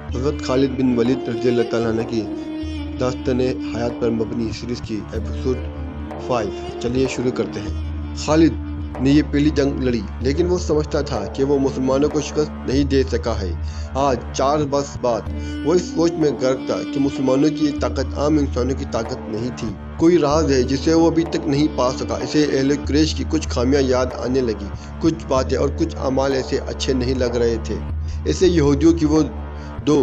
حضرت خالد بن ولید رضی اللہ تعالیٰ عنہ کی داستان حیات پر مبنی سیریز کی ایپیسوڈ 5 چلیے شروع کرتے ہیں۔ خالد نے یہ پہلی جنگ لڑی، لیکن وہ سمجھتا تھا کہ وہ مسلمانوں کو شکست نہیں دے سکا ہے۔ آج 4 برس بعد وہ اس سوچ میں غرق تھا کہ مسلمانوں کی یہ طاقت عام انسانوں کی طاقت نہیں تھی۔ کوئی راز ہے جسے وہ ابھی تک نہیں پا سکا۔ اسے اہل قریش کی کچھ خامیاں یاد آنے لگی، کچھ باتیں اور کچھ اعمال ایسے اچھے نہیں لگ رہے تھے۔ اسے یہودیوں کی وہ 2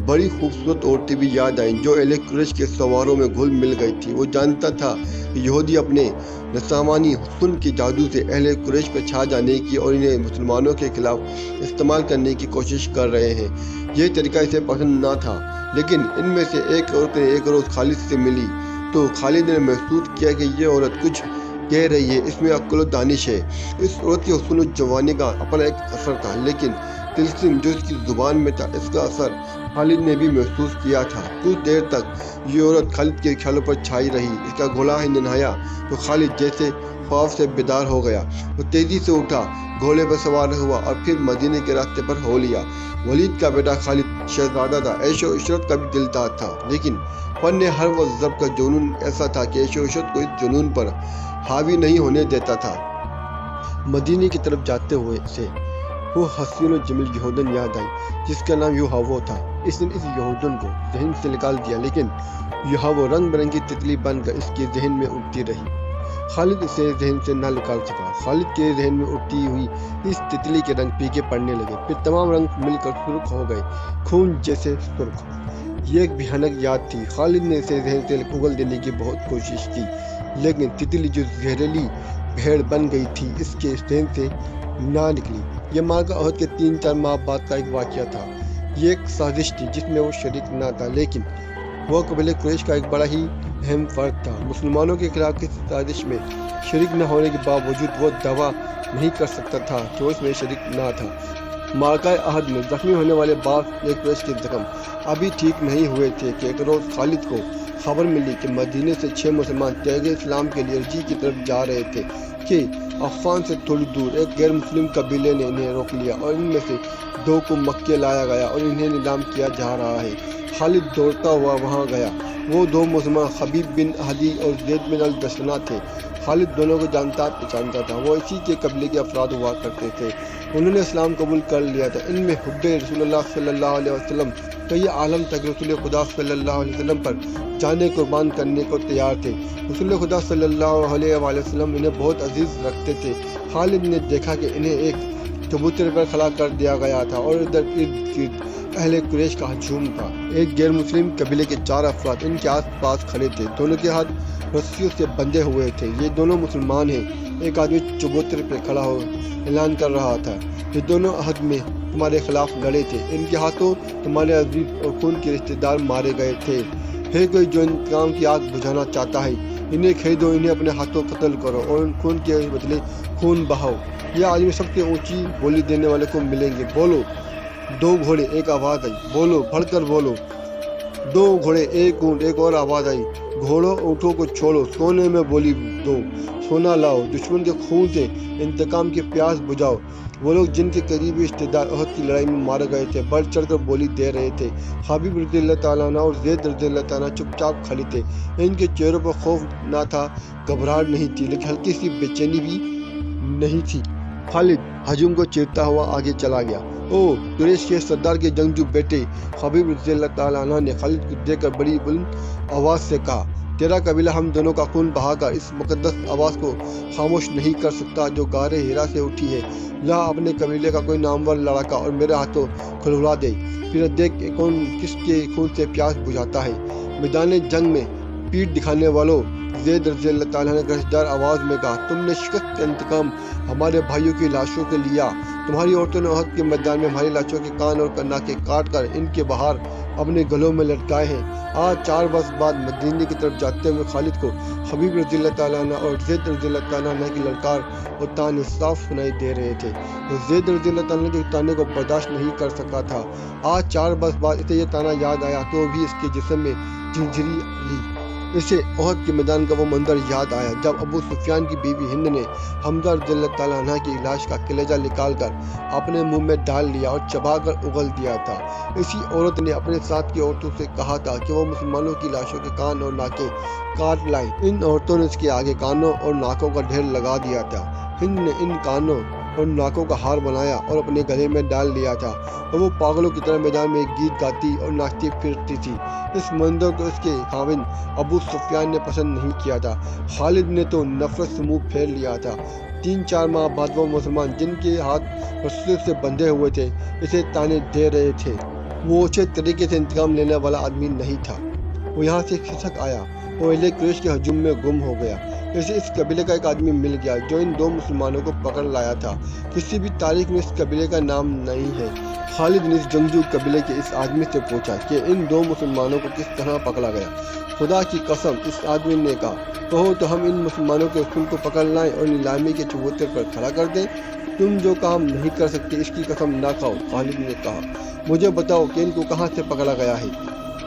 بڑی خوبصورت عورتیں بھی یاد آئیں جو اہل قریش کے سواروں میں گھل مل گئی تھی۔ وہ جانتا تھا کہ یہودی اپنے نسوانی حسن کے جادو سے اہل قریش پر چھا جانے کی اور انہیں مسلمانوں کے خلاف استعمال کرنے کی کوشش کر رہے ہیں۔ یہ طریقہ اسے پسند نہ تھا، لیکن ان میں سے ایک عورت نے ایک روز خالد سے ملی تو خالد نے محسوس کیا کہ یہ عورت کچھ کہہ رہی ہے، اس میں عقل و دانش ہے۔ اس عورت کی حسن و جوانی کا اپنا ایک اثر تھا، لیکن طلسم جو اس کی زبان میں تھا، اس کا اثر خالد نے بھی محسوس کیا تھا۔ کچھ دیر تک یہ عورت خالد کے خیالوں پر چھائی رہی۔ اس کا گھوڑا ہی نہایا تو خالد جیسے خواب سے بیدار ہو گیا۔ وہ تیزی سے اٹھا، گھوڑے پر سوار ہوا اور پھر مدینے کے راستے پر ہو لیا۔ ولید کا بیٹا خالد شہزادہ تھا، عیش و عشرت کا بھی دلدار تھا، لیکن فن ہر و ضرب کا جنون ایسا تھا کہ عیش و عشرت کو اس جنون پر حاوی نہیں ہونے دیتا تھا۔ مدینے کی طرف جاتے ہوئے سے وہ حسین و جمیل یہودن یاد آئی جس کا نام یوحنا تھا۔ اس نے اس یہودن کو ذہن سے نکال دیا، لیکن یوحنا رنگ برنگی تتلی بن کر اس کے ذہن میں اڑتی رہی۔ خالد اسے ذہن سے نہ نکال سکا۔ خالد کے ذہن میں اڑتی ہوئی اس تتلی کے رنگ پھیکے پڑنے لگے، پھر تمام رنگ مل کر سرخ ہو گئے، خون جیسے سرخ۔ یہ ایک بھیانک یاد تھی۔ خالد نے اسے ذہن سے اگل دینے کی بہت کوشش کی، لیکن تتلی جو زہریلی بھیڑ بن گئی تھی اس کے ذہن سے نہ نکلی۔ یہ معرکہ احد کے 3-4 ماہ بعد کا ایک واقعہ تھا۔ یہ ایک سازش تھی جس میں وہ شریک نہ تھا، لیکن وہ قبیلہ قریش کا ایک بڑا ہی اہم فرد تھا۔ مسلمانوں کے خلاف کسی سازش میں شریک نہ ہونے کے باوجود وہ دعویٰ نہیں کر سکتا تھا کہ وہ اس میں شریک نہ تھا۔ معرکہ احد میں زخمی ہونے والے بعض قریش کے زخم ابھی ٹھیک نہیں ہوئے تھے کہ ایک روز خالد کو خبر ملی کہ مدینے سے 6 مسلمان تیغ اسلام کے لیے رجی کی طرف جا رہے تھے کہ عفان سے تھوڑی دور ایک غیر مسلم قبیلے نے انہیں روک لیا اور ان میں سے 2 کو مکے لایا گیا اور انہیں نیلام کیا جا رہا ہے۔ خالد دوڑتا ہوا وہاں گیا۔ وہ 2 مسلمان حبیب بن ہدی اور زید بن الدشنا تھے۔ خالد دونوں کو جانتا پہچانتا تھا، وہ اسی کے قبیلے کے افراد ہوا کرتے تھے۔ انہوں نے اسلام قبول کر لیا تھا۔ ان میں حب رسول اللہ صلی اللہ علیہ وسلم کا یہ عالم تھا کہ رسول خدا صلی اللہ علیہ وسلم پر جانیں قربان کرنے کو تیار تھے۔ رسول خدا صلی اللہ علیہ وسلم انہیں بہت عزیز رکھتے تھے۔ خالد نے دیکھا کہ انہیں ایک چبوترے پر کھڑا کر دیا گیا تھا اور ادھر ارد گرد اہل قریش کا ہجوم تھا۔ ایک غیر مسلم قبیلے کے 4 افراد ان کے آس پاس کھڑے تھے، دونوں کے ہاتھ رسیوں سے بندھے ہوئے تھے۔ یہ دونوں مسلمان ہیں۔ ایک آدمی چبوترے پہ کھڑا ہو اعلان کر رہا تھا، یہ دونوں احد میں تمہارے خلاف لڑے تھے، ان کے ہاتھوں تمہارے عزیز اور خون کے رشتے دار مارے گئے تھے۔ ہے کوئی جو انتقام کی آگ بجھانا چاہتا ہے، انہیں خریدو، انہیں اپنے ہاتھوں قتل کرو اور ان خون کے بدلے خون بہاؤ۔ یہ آدمی سب سے اونچی بولی دینے والے کو ملیں گے۔ بولو 2 گھوڑے، ایک آواز آئی۔ بولو، بڑھ کر بولو 2 گھوڑے، ایک اونٹ، ایک اور آواز آئی۔ گھوڑوں اونٹوں کو چھوڑو، سونے میں بولی دو، سونا لاؤ، دشمن کے خون سے انتقام کی پیاس بجھاؤ۔ وہ لوگ جن کے قریبی رشتے دار احد کی لڑائی میں مارے گئے تھے بڑھ چڑھ کر بولی دے رہے تھے۔ حبیب رضی اللہ تعالیٰ عنہ اور زید رضی اللہ تعالیٰ عنہ چپ چاپ کھڑے تھے۔ ان کے چہروں پر خوف نہ تھا، گھبراہٹ نہیں تھی، لیکن ہلکی سی بے چینی بھی نہیں تھی۔ خالد ہجوم کو چیرتا ہوا آگے چلا گیا۔ او قریش کے سردار کے جنگجو بیٹے، حبیب رضی اللہ تعالیٰ عنہ نے خالد کو دیکھ کر بڑی بلند آواز سے کہا، تیرا قبیلہ ہم دونوں کا خون بہا کر اس مقدس آواز کو خاموش نہیں کر سکتا جو غار ہرا سے اٹھی ہے۔ لا اپنے قبیلے کا کوئی نامور لڑاکا اور میرے ہاتھوں کھلوا دے، پھر دیکھ کہ کون کس کے خون سے پیاس بجھاتا ہے۔ میدان جنگ میں پیٹھ دکھانے والوں، زید رضی اللہ تعالیٰ نے گرجدار آواز میں کہا، تم نے شکست کا انتقام ہمارے بھائیوں کی لاشوں کے لیا۔ تمہاری عورتوں نے احد کے میدان میں ہماری لاشوں کے کان اور ناکے کاٹ کر ان کے باہر اپنے گلوں میں لٹکائے ہیں۔ آج 4 برس بعد مدینے کی طرف جاتے ہوئے خالد کو حبیب رضی اللہ تعالیٰ عنہ اور زید رضی اللہ تعالیٰ عنہ کی للکار اور تانے صاف سنائی دے رہے تھے۔ وہ زید رضی اللہ تعالیٰ عنہ کے تانے کو برداشت نہیں کر سکا تھا۔ آج 4 برس بعد اسے یہ تانا یاد آیا تو وہ بھی اس کے جسم میں جھنجھری لی۔ اسے احد کے میدان کا وہ منظر یاد آیا جب ابو سفیان کی بیوی ہند نے حمزہ رضی اللہ تعالیٰ عنہ کی لاش کا کلیجہ نکال کر اپنے منہ میں ڈال لیا اور چبا کر اگل دیا تھا۔ اسی عورت نے اپنے ساتھ کی عورتوں سے کہا تھا کہ وہ مسلمانوں کی لاشوں کے کان اور ناکیں کاٹ لائیں۔ ان عورتوں نے اس کے آگے کانوں اور ناکوں کا ڈھیر لگا دیا تھا۔ ہند نے ان کانوں اور ناکوں کا ہار بنایا اور اپنے گلے میں ڈال لیا تھا اور وہ پاگلوں کی طرح میدان میں گیت گاتی اور ناچتی پھرتی تھی۔ اس منظر کو اس کے خاوند ابو سفیان نے پسند نہیں کیا تھا۔ خالد نے تو نفرت سے منہ پھیر لیا تھا۔ 3-4 ماہ بعد وہ مسلمان جن کے ہاتھ رسول سے بندھے ہوئے تھے اسے تانے دے رہے تھے۔ وہ اچھے طریقے سے انتقام لینے والا آدمی نہیں تھا۔ وہ یہاں سے کھسک آیا اور اہل قریش کے ہجوم میں گم ہو گیا۔ اسے اس قبیلے کا ایک آدمی مل گیا جو ان 2 مسلمانوں کو پکڑ لایا تھا۔ کسی بھی تاریخ میں اس قبیلے کا نام نہیں ہے۔ خالد نے اس جنگجو قبیلے کے اس آدمی سے پوچھا کہ ان 2 مسلمانوں کو کس طرح پکڑا گیا۔ خدا کی قسم، اس آدمی نے کہا، کہو تو ہم ان مسلمانوں کے رسول کو پکڑ لائیں اور نیلامی کے چبوتر پر کھڑا کر دیں۔ تم جو کام نہیں کر سکتے اس کی قسم نہ کھاؤ۔ خالد نے کہا، مجھے بتاؤ کہ ان کو کہاں سے پکڑا گیا ہے۔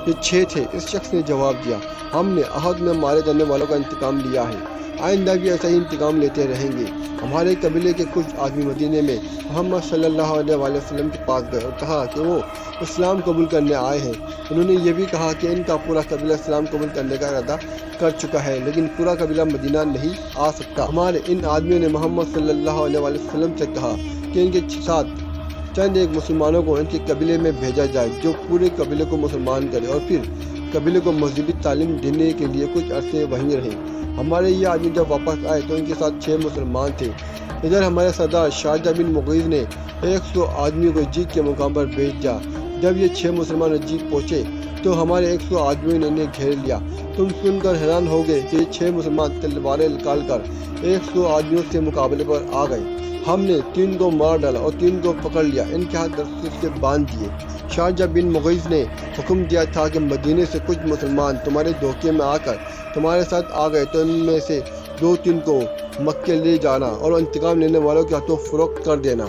یہ 6 تھے۔ اس شخص نے جواب دیا، ہم نے احد میں مارے جانے والوں کا انتقام لیا ہے۔ آئندہ بھی ایسا ہی انتقام لیتے رہیں گے۔ ہمارے قبیلے کے کچھ آدمی مدینے میں محمد صلی اللہ علیہ وسلم کے پاس گئے اور کہا کہ وہ اسلام قبول کرنے آئے ہیں۔ انہوں نے یہ بھی کہا کہ ان کا پورا قبیلہ اسلام قبول کرنے کا ارادہ کر چکا ہے، لیکن پورا قبیلہ مدینہ نہیں آ سکتا۔ ہمارے ان آدمیوں نے محمد صلی اللہ علیہ وسلم سے کہا کہ ان کے ساتھ چند ایک مسلمانوں کو ان کے قبیلے میں بھیجا جائے جو پورے قبیلے کو مسلمان کرے اور پھر قبیلے کو مذہبی تعلیم دینے کے لیے کچھ عرصے وہیں رہیں۔ ہمارے یہ آدمی جب واپس آئے تو ان کے ساتھ 6 مسلمان تھے۔ ادھر ہمارے سردار شارجہ بن مغیث نے 100 آدمیوں کو جیت کے مقام پر بھیج دیا۔ جب یہ 6 مسلمان جیت پہنچے تو ہمارے 100 آدمیوں نے انہیں گھیر لیا۔ تم سن کر حیران ہو گئے کہ یہ 6 مسلمان تلواریں نکال کر 100 آدمیوں سے مقابلے پر آ گئے۔ ہم نے 3 کو مار ڈالا اور 3 کو پکڑ لیا، ان کے ہاتھ رسول سے باندھ دیے۔ شارجہ بن مغیث نے حکم دیا تھا کہ مدینے سے کچھ مسلمان تمہارے دھوکے میں آ کر تمہارے ساتھ آ گئے تو ان میں سے 2-3 کو مکے لے جانا اور انتقام لینے والوں کے ہاتھوں فروخت کر دینا۔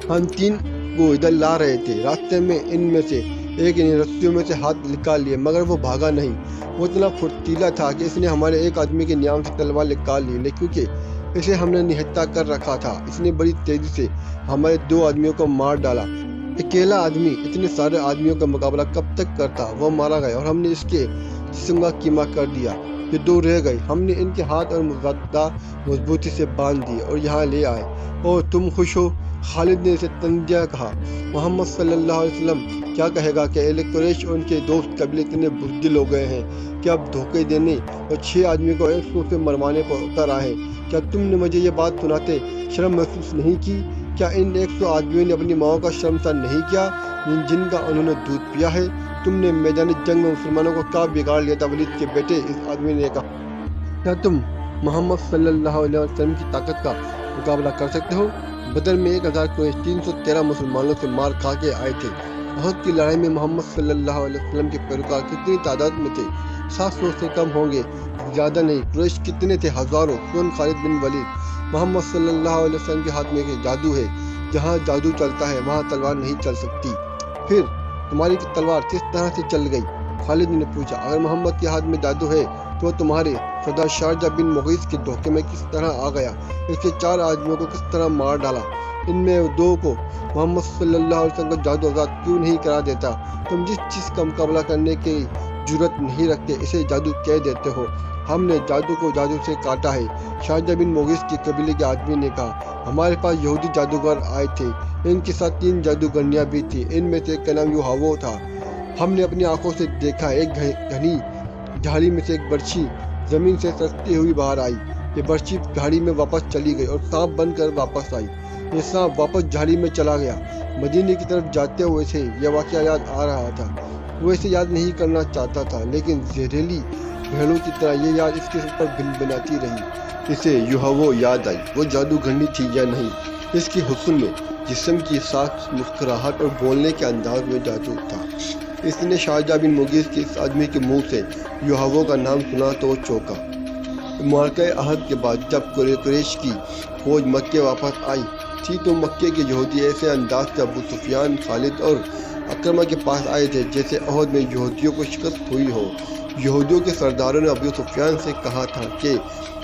ہم 3 کو ادھر لا رہے تھے، راستے میں ان میں سے ایک نے رسیوں میں سے ہاتھ نکال لیے مگر وہ بھاگا نہیں۔ وہ اتنا پھرتیلا تھا کہ اس نے ہمارے ایک آدمی کے نیام سے تلوار نکال لی، کیونکہ اسے ہم نے نہتہ کر رکھا تھا۔ اس نے بڑی تیزی سے ہمارے 2 آدمیوں کو مار ڈالا۔ اکیلا آدمی اتنے سارے آدمیوں کا مقابلہ کب تک کرتا؟ وہ مارا گیا اور ہم نے اس کے جسم کا کیما کر دیا۔ یہ 2 رہ گئے۔ ہم نے ان کے ہاتھ اور زیادہ مضبوطی سے باندھ دیے اور یہاں لے آئے۔ اور تم خوش ہو؟ خالد نے اسے تنزیہ کہا۔ محمد صلی اللہ علیہ وسلم کیا کہے گا کہ اہل قریش اور ان کے دوست قبیلے اتنے بزدل ہو گئے ہیں کہ اب دھوکے دینے اور 6 آدمیوں کو 100 سے مروانے پر اتر آئے۔ کیا تم نے مجھے یہ بات سناتے شرم محسوس نہیں کی؟ کیا ان 100 آدمیوں نے اپنی ماؤں کا شرمسار نہیں کیا جن کا انہوں نے دودھ پیا ہے؟ تم نے میدان جنگ میں مسلمانوں کو کیا بگاڑ لیا تھا ولید کے بیٹے؟ اس آدمی نے کہا، کیا تم محمد صلی اللہ علیہ وسلم کی طاقت کا مقابلہ کر سکتے ہو؟ بدر میں 1000 قریش 313 مسلمانوں سے مار کھا کے آئے تھے۔ احد کی لڑائی میں محمد صلی اللہ علیہ وسلم کے پیروکار کتنی تعداد میں تھے؟ 700 سے کم ہوں گے، زیادہ نہیں۔ قریش کتنے تھے؟ ہزاروں۔ سن خالد بن ولید، محمد صلی اللہ علیہ وسلم کے ہاتھ میں جادو ہے۔ جہاں جادو چلتا ہے وہاں تلوار نہیں چل سکتی۔ پھر تمہاری تلوار کس طرح سے چل گئی؟ خالد نے پوچھا۔ اگر محمد کے ہاتھ میں جادو ہے تو تمہارے سردار شارجہ بن مغیث کے دھوکے میں کس طرح آ گیا؟ اس کے 4 آدمیوں کو کس طرح مار ڈالا؟ ان میں 2 کو محمد صلی اللہ علیہ وسلم کا جادو آزاد کیوں نہیں کرا دیتا؟ تم جس چیز کا مقابلہ کرنے کی جرت نہیں رکھتے اسے جادو کہہ دیتے ہو۔ ہم نے جادو کو جادو سے کاٹا ہے۔ شارجہ بن مغیث کے قبیلے کے آدمی نے کہا، ہمارے پاس یہودی جادوگر آئے تھے، ان کے ساتھ 3 جادوگرنیاں بھی تھیں، ان میں سے ایک کا نام یوہاو تھا۔ ہم نے اپنی آنکھوں سے دیکھا، ایک گھنی جھاڑی میں سے ایک برچھی زمین سے سرکتی ہوئی باہر آئی۔ یہ برچھی جھاڑی میں واپس چلی گئی اور سانپ بن کر واپس آئی۔ یہ سانپ واپس جھاڑی میں چلا گیا۔ مدینے کی طرف جاتے ہوئے سے یہ واقعہ یاد آ رہا تھا۔ وہ اسے یاد نہیں کرنا چاہتا تھا، لیکن زہریلی بھیڑوں کی طرح یہ یاد اس کے سر پر بنبناتی رہی۔ اسے یوہاو یاد آئی، وہ جادوگرنی تھی یا نہیں۔ اس کی حسن میں، جسم کی ساکھ، مسکراہٹ اور بولنے کے انداز میں جادو تھا۔ اس نے شارجہ بن مغیث کے اس آدمی کے منہ سے یوہاو کا نام سنا تو وہ چونکا۔ معرکہ احد کے بعد جب قریش کی فوج مکے واپس آئی تھی تو مکے کے یہودی ایسے انداز سے ابو سفیان، خالد اور اکرمہ کے پاس آئے تھے جیسے احد میں یہودیوں کو شکست ہوئی ہو۔ یہودیوں کے سرداروں نے ابو سفیان سے کہا تھا کہ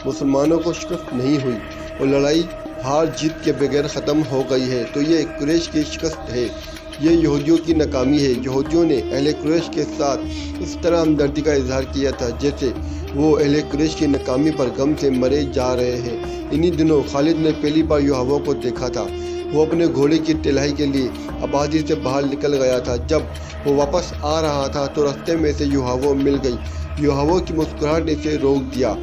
مسلمانوں کو شکست نہیں ہوئی اور لڑائی ہار جیت کے بغیر ختم ہو گئی ہے تو یہ قریش کی شکست ہے، یہ یہودیوں کی ناکامی ہے۔ یہودیوں نے اہل قریش کے ساتھ اس طرح ہمدردی کا اظہار کیا تھا جیسے وہ اہل قریش کی ناکامی پر غم سے مرے جا رہے ہیں۔ انہی دنوں خالد نے پہلی بار یوحوا کو دیکھا تھا۔ وہ اپنے گھوڑے کی ٹلائی کے لیے آبادی سے باہر نکل گیا تھا۔ جب وہ واپس آ رہا تھا تو راستے میں سے یوحوا مل گئی۔ یوحوا کی مسکراہٹ نے اسے روک دیا۔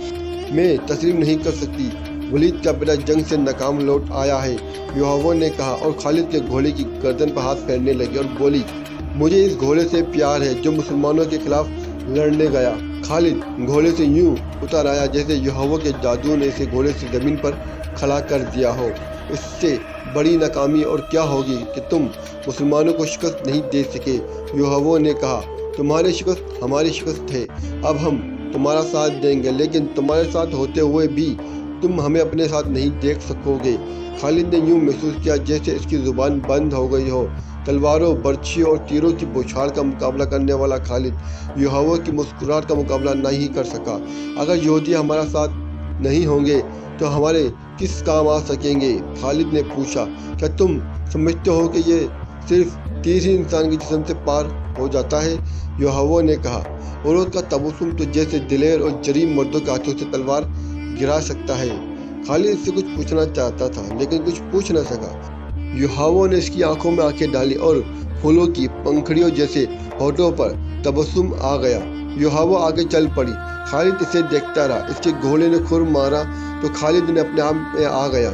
میں تسلیم نہیں کر سکتی، ولید کا بیٹا جنگ سے ناکام لوٹ آیا ہے، یوحوا نے کہا اور خالد کے گھوڑے کی گردن پر ہاتھ پھیرنے لگی اور بولی، مجھے اس گھوڑے سے پیار ہے جو مسلمانوں کے خلاف لڑنے گیا۔ خالد گھوڑے سے یوں اتر آیا جیسے یوحوا کے جادو نے اسے گھوڑے سے زمین پر کھڑا کر دیا ہو۔ اس سے بڑی ناکامی اور کیا ہوگی کہ تم مسلمانوں کو شکست نہیں دے سکے۔ یوحوا نے کہا، تمہاری شکست ہماری شکست ہے، اب ہم تمہارا ساتھ دیں گے، لیکن تمہارے ساتھ ہوتے ہوئے بھی تم ہمیں اپنے ساتھ نہیں دیکھ سکو گے۔ خالد نے یوں محسوس کیا جیسے اس کی زبان بند ہو گئی ہو۔ تلواروں، برچھیوں اور تیروں کی بوچھاڑ کا مقابلہ کرنے والا خالد یوحوا کی مسکراہٹ کا مقابلہ نہیں کر سکا۔ اگر یہودی ہمارا ساتھ نہیں ہوں گے تو ہمارے کس کام آ سکیں گے؟ خالد نے پوچھا، کیا تم سمجھتے ہو کہ یہ صرف تیر ہی انسان کے جسم سے پار ہو جاتا ہے؟ یوحوا نے کہا، اور اس کا تبسم تو جیسے دلیر اور جریم مردوں کے ہاتھوں سے تلوار گرا سکتا ہے۔ خالد اس سے کچھ پوچھنا چاہتا تھا لیکن کچھ پوچھ نہ سکا۔ یوحوا نے اس کی آنکھوں میں آنکھیں ڈالی اور پھولوں کی پنکھڑیوں جیسے ہونٹوں پر تبسم آ گیا۔ یوحوا آگے چل پڑی۔ خالد اسے دیکھتا رہا۔ اس کے گھوڑے نے کھر مارا تو خالد نے اپنے آپ میں آ گیا۔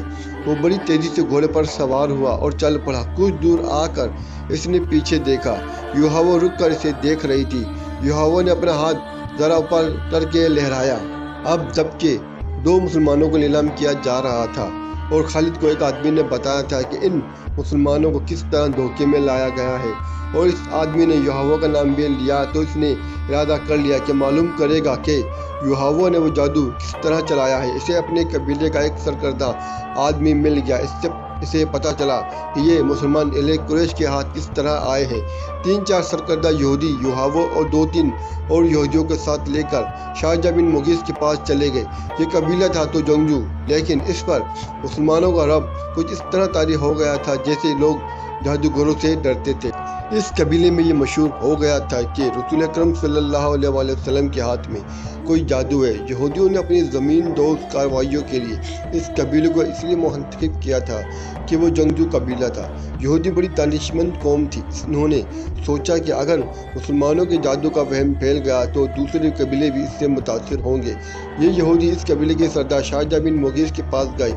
وہ بڑی تیزی سے گھوڑے پر سوار ہوا اور چل پڑا۔ کچھ دور آ کر اس نے پیچھے دیکھا۔ یوحوا رک کر اسے دیکھ رہی تھی۔ یوحوا نے اپنا ہاتھ ذرا اوپر کر کے لہرایا۔ اب جبکہ دو مسلمانوں کو نیلام کیا جا رہا تھا اور خالد کو ایک آدمی نے بتایا تھا کہ ان مسلمانوں کو کس طرح دھوکے میں لایا گیا ہے اور اس آدمی نے یوحوا کا نام بھی لیا تو اس نے ارادہ کر لیا کہ معلوم کرے گا کہ یوحوا نے وہ جادو کس طرح چلایا ہے۔ اسے اپنے قبیلے کا ایک سرکردہ آدمی مل گیا۔ اسے پتہ چلا کہ یہ مسلمان اہل قریش کے ہاتھ کس طرح آئے ہیں۔ 3-4 سرکردہ یہودی یوحوا اور 2-3 اور یہودیوں کے ساتھ لے کر شارجہ بن مغیث کے پاس چلے گئے۔ یہ قبیلہ تھا تو جنگجو، لیکن اس پر مسلمانوں کا رعب کچھ اس طرح طاری ہو گیا تھا جیسے لوگ جادوگروں سے ڈرتے تھے۔ اس قبیلے میں یہ مشہور ہو گیا تھا کہ رسول اکرم صلی اللہ علیہ وسلم کے ہاتھ میں کوئی جادو ہے۔ یہودیوں نے اپنی زمین دوز کارروائیوں کے لیے اس قبیلے کو اس لیے منتخب کیا تھا کہ وہ جنگجو قبیلہ تھا۔ یہودی بڑی دانشمند قوم تھی۔ انہوں نے سوچا کہ اگر مسلمانوں کے جادو کا وہم پھیل گیا تو دوسرے قبیلے بھی اس سے متاثر ہوں گے۔ یہ یہودی اس قبیلے کے سردار شارجہ بن مغیث کے پاس گئے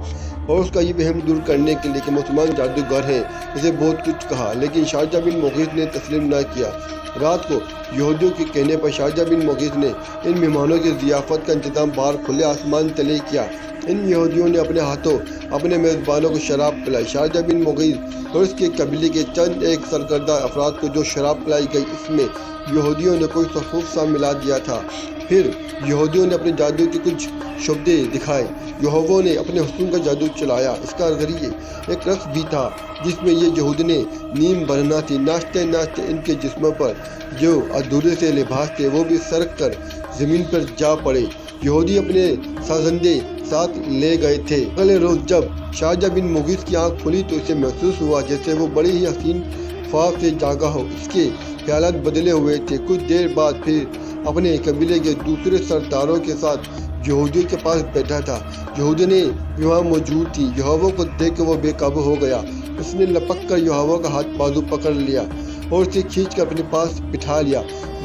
اور اس کا یہ وہم دور کرنے کے لیے کہ مسلمان جادوگر ہیں اسے بہت کچھ کہا، لیکن شارجہ بن مغیث نے تسلیم نہ کیا۔ رات کو یہودیوں کے کہنے پر شارجہ بن مغیث نے ان مہمانوں کی ضیافت کا انتظام باہر کھلے آسمان تلے کیا۔ ان یہودیوں نے اپنے ہاتھوں اپنے میزبانوں کو شراب پلائی۔ شارجہ بن مغیث اور اس کے قبیلے کے چند ایک سرکردہ افراد کو جو شراب پلائی گئی اس میں یہودیوں نے کوئی سفوف سا ملا دیا تھا۔ پھر یہودیوں نے اپنے جادو کے کچھ شعبے دکھائے۔ یہودیوں نے اپنے حسن کا جادو چلایا۔ اس کا ذریعے ایک رقص بھی تھا جس میں یہ یہودنے نیم برہنہ تھی۔ ناچتے ناچتے ان کے جسموں پر جو ادھورے سے لباس تھے وہ بھی سرک کر زمین پر جا پڑے۔ یہودی اپنے سازندے ساتھ لے گئے تھے۔ اگلے روز جب شارجہ بن مغیث کی آنکھ کھلی تو اسے محسوس ہوا جیسے وہ بڑی ہی حسین خواب سے جاگا ہو۔ اس کے خیالات بدلے ہوئے تھے۔ کچھ دیر بعد پھر اپنے قبیلے کے دوسرے سرداروں کے ساتھ یہودیوں کے پاس بیٹھا تھا۔ یہودنے وہاں موجود تھی۔ یوحوا کو دیکھ کر وہ بے قابو ہو گیا۔ اس نے لپک کر یوحوا کا ہاتھ بازو پکڑ لیا اور اسے کھینچ کر اپنے پاس بٹھا لیا۔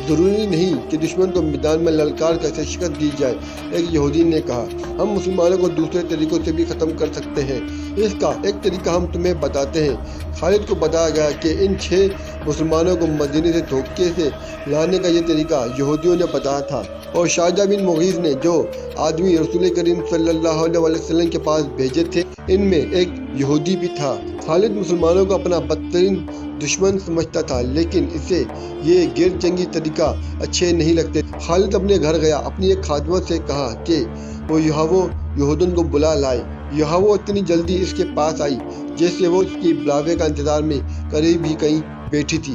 ضروری نہیں کہ دشمن کو میدان میں للکار کر اسے شکست دی جائے، ایک یہودی نے کہا۔ ہم مسلمانوں کو دوسرے طریقوں سے بھی ختم کر سکتے ہیں۔ اس کا ایک طریقہ ہم تمہیں بتاتے ہیں۔ خالد کو بتایا گیا کہ ان 6 مسلمانوں کو مدینے سے دھوکے سے لانے کا یہ طریقہ یہودیوں نے بتایا تھا، اور شارجہ بن مغیث نے جو آدمی رسول کریم صلی اللہ علیہ وسلم کے پاس بھیجے تھے ان میں ایک یہودی بھی تھا۔ خالد مسلمانوں کو اپنا بدترین دشمن سمجھتا تھا، لیکن اسے یہ غیر جنگی طریقہ اچھے نہیں لگتے۔ خالد اپنے گھر گیا، اپنی ایک خادمہ سے کہا کہ وہ یہودن کو بلا لائے۔ یوحوا اتنی جلدی اس کے پاس آئی جیسے وہ اس کی بلاوے کا انتظار میں قریب ہی کہیں بیٹھی تھی۔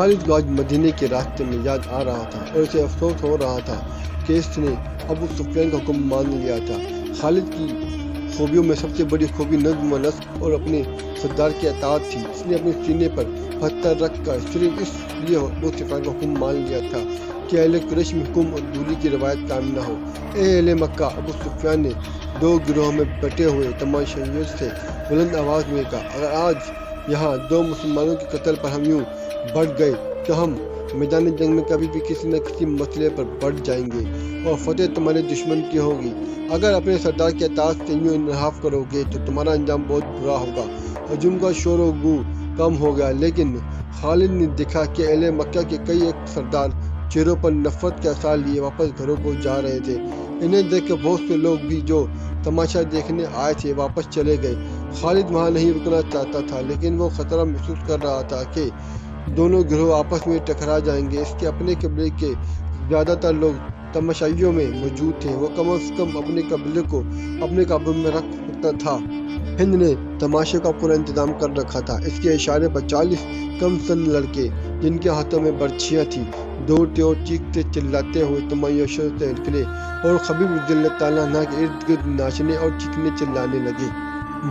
خالد کو آج مدینے کے راستے میں یاد آ رہا تھا اور اسے افسوس ہو رہا تھا کہ اس نے ابو سفیان کا حکم مان لیا تھا۔ خالد کی خوبیوں میں سب سے بڑی خوبی نظم و نسق اور اپنے سردار کی اطاعت تھی۔ اس نے اپنے سینے پر پتھر رکھ کر صرف اس لیے ابو سفیان کا حکم مان لیا تھا کہ اہل قریش میں حکم اور دوری کی روایت قائم نہ ہو۔ اے اہل مکہ، ابو سفیان نے دو گروہوں میں بٹے ہوئے تماشائیوں سے بلند آواز میں کہا، اگر آج یہاں دو مسلمانوں کے قتل پر ہم یوں بڑھ گئے تو ہم میدان جنگ میں کبھی بھی کسی نہ کسی مسئلے پر بڑھ جائیں گے اور فتح تمہارے دشمن کی ہوگی۔ اگر اپنے سردار کے اطاعت سے یوں انحراف کرو گے تو تمہارا انجام بہت برا ہوگا۔ ہجوم کا شور و گو کم ہو گیا، لیکن خالد نے دیکھا کہ اہل مکہ کے کئی ایک سردار چہروں پر نفرت کے آثار لیے واپس گھروں کو جا رہے تھے۔ انہیں دیکھ کر بہت سے لوگ بھی جو تماشا دیکھنے آئے تھے واپس چلے گئے۔ خالد وہاں نہیں رکنا چاہتا تھا، لیکن وہ خطرہ محسوس کر رہا تھا کہ دونوں گروہ آپس میں ٹکرا جائیں گے۔ اس کے اپنے قبیلے کے زیادہ تر لوگ تماشائیوں میں موجود تھے۔ وہ کم از کم اپنے قبیلے کو اپنے قابو میں رکھ سکتا تھا۔ ہند نے تماشے کا پورا انتظام کر رکھا تھا۔ اس کے اشارے پر 40 کم سن لڑکے جن کے ہاتھوں میں برچیاں تھیں دوڑتے اور چیختے چلاتے ہوئے تماشوں سے نکلے اور خبیب رضی اللہ تعالیٰ عنہ کے ارد گرد ناچنے اور چیخنے چلانے لگے۔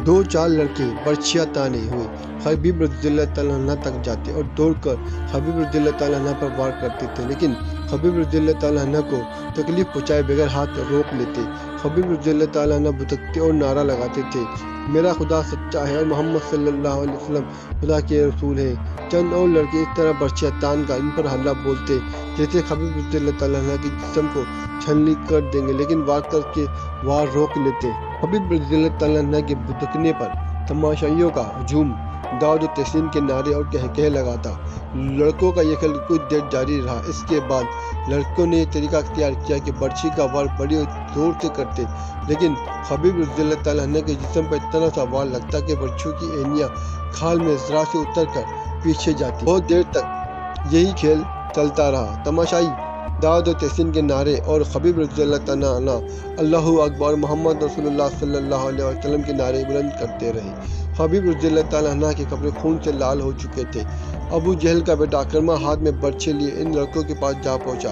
2-4 لڑکے برچیاں تانے ہوئے خبیب رضی اللہ تعالیٰ عنہ تک جاتے اور دوڑ کر خبیب رضی اللہ تعالیٰ عنہ پر وار کرتے تھے، لیکن خبیب رضی اللہ تعالیٰ عنہ کو تکلیف پہنچائے بغیر ہاتھ روک لیتے۔ خبیب رضی اللہ تعالیٰ عنہ بھٹکتے اور نعرہ لگاتے تھے، میرا خدا سچا ہے اور محمد صلی اللہ علیہ وسلم خدا کے رسول ہیں۔ چند اور لڑکے اس طرح برچیاں تان کر ان پر حملہ بولتے جیسے خبیب رضی اللہ تعالیٰ عنہ کے جسم کو چھلنی کر دیں گے، لیکن وار کر کے وار روک لیتے۔ خبیب رضی اللہ تعالیٰ عنہ کے بھٹکنے پر تماشائیوں کا ہجوم داؤد و تحسین کے نعرے اور کہکہے لگا تھا۔ لڑکوں کا یہ کھیل کچھ دیر جاری رہا۔ اس کے بعد لڑکوں نے یہ طریقہ اختیار کیا کہ برچی کا وار بڑی زور سے کرتے، لیکن خبیب رضی اللہ تعالیٰ عنہ کے جسم پر اتنا سا وار لگتا کہ برچیوں کی اینیاں کھال میں ذرا سے اتر کر پیچھے جاتی۔ بہت دیر تک یہی کھیل چلتا رہا۔ تماشائی داؤد و تحسین کے نعرے اور خبیب رضی اللہ تعالیٰ عنہ اللہ اکبر محمد رسول اللہ صلی اللہ علیہ وسلم کے نعرے بلند کرتے رہے۔ خبیب رضی اللہ تعالیٰ عنہ کے کپڑے خون سے لال ہو چکے تھے۔ ابو جہل کا بیٹا اکرمہ ہاتھ میں برچے لیے ان لڑکوں کے پاس جا پہنچا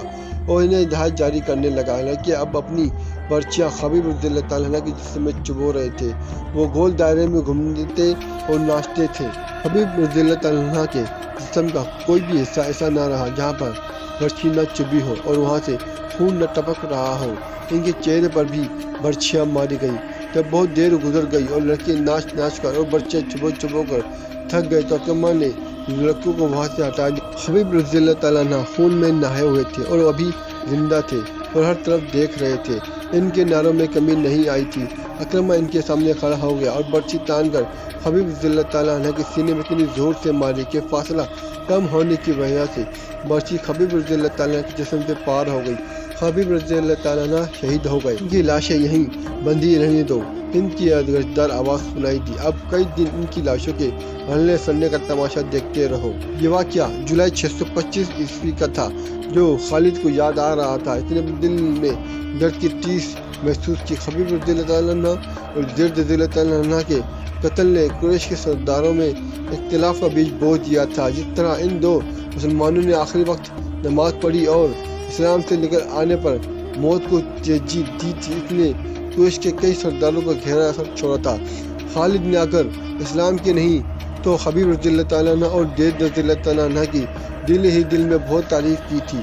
اور انہیں ہدایت جاری کرنے لگا، لڑکے اب اپنی برچیاں خبیب رضی اللہ تعالیٰ عنہ کے جسم میں چبو رہے تھے۔ وہ گول دائرے میں گھومتے اور ناچتے تھے۔ خبیب رضی اللہ تعالیٰ عنہ کے جسم کا کوئی بھی حصہ ایسا نہ رہا جہاں پر برچی نہ چبھی ہو اور وہاں سے خون نہ ٹپک رہا ہو۔ ان کے چہرے پر بھی برچیاں ماری گئیں۔ جب بہت دیر گزر گئی اور لڑکے ناچ ناچ کر اور برچے چبو چبو کر تھک گئے تو اکرمہ نے لڑکوں کو وہاں سے ہٹا دیا۔ خبیب رضی اللہ تعالیٰ عنہ خون میں نہائے ہوئے تھے اور وہ ابھی زندہ تھے اور ہر طرف دیکھ رہے تھے۔ ان کے نعروں میں کمی نہیں آئی تھی۔ اکرمہ ان کے سامنے کھڑا ہو گیا اور برچی تان کر خبیب رضی اللہ تعالیٰ عنہ کے سینے میں اتنی زور سے ماری کہ فاصلہ کم ہونے کی وجہ سے برچی خبیب رضی اللہ تعالیٰ کے جسم سے پار ہو گئی۔ خبیب رضی اللہ تعالیٰ عنہ شہید ہو گئے۔ ان کی لاشیں یہیں بندھی رہنے دو، ان کی گرجدار آواز سنائی دی۔ اب کئی دن ان کی لاشوں کے رلنے سڑنے کا تماشا دیکھتے رہو۔ یہ واقعہ جولائی 625 عیسوی کا تھا جو خالد کو یاد آ رہا تھا۔ اس نے اپنے دل میں درد کی ٹیس محسوس کی۔ خبیب رضی اللہ تعالیٰ عنہ اور زید رضی اللہ تعالیٰ عنہ کے قتل نے قریش کے سرداروں میں اختلاف کا بیج بو دیا تھا۔ جس طرح ان دو مسلمانوں نے آخری وقت نماز پڑھی اور اسلام سے نکل آنے پر موت کو ترجیح دی تھی، اس نے قریش کے کئی سرداروں پر گہرا اثر چھوڑا تھا۔ خالد نے اگر اسلام کے نہیں تو خبیب رضی اللہ تعالیٰ عنہ اور زید رضی اللہ تعالیٰ عنہ کی دل ہی دل میں بہت تعریف کی تھی۔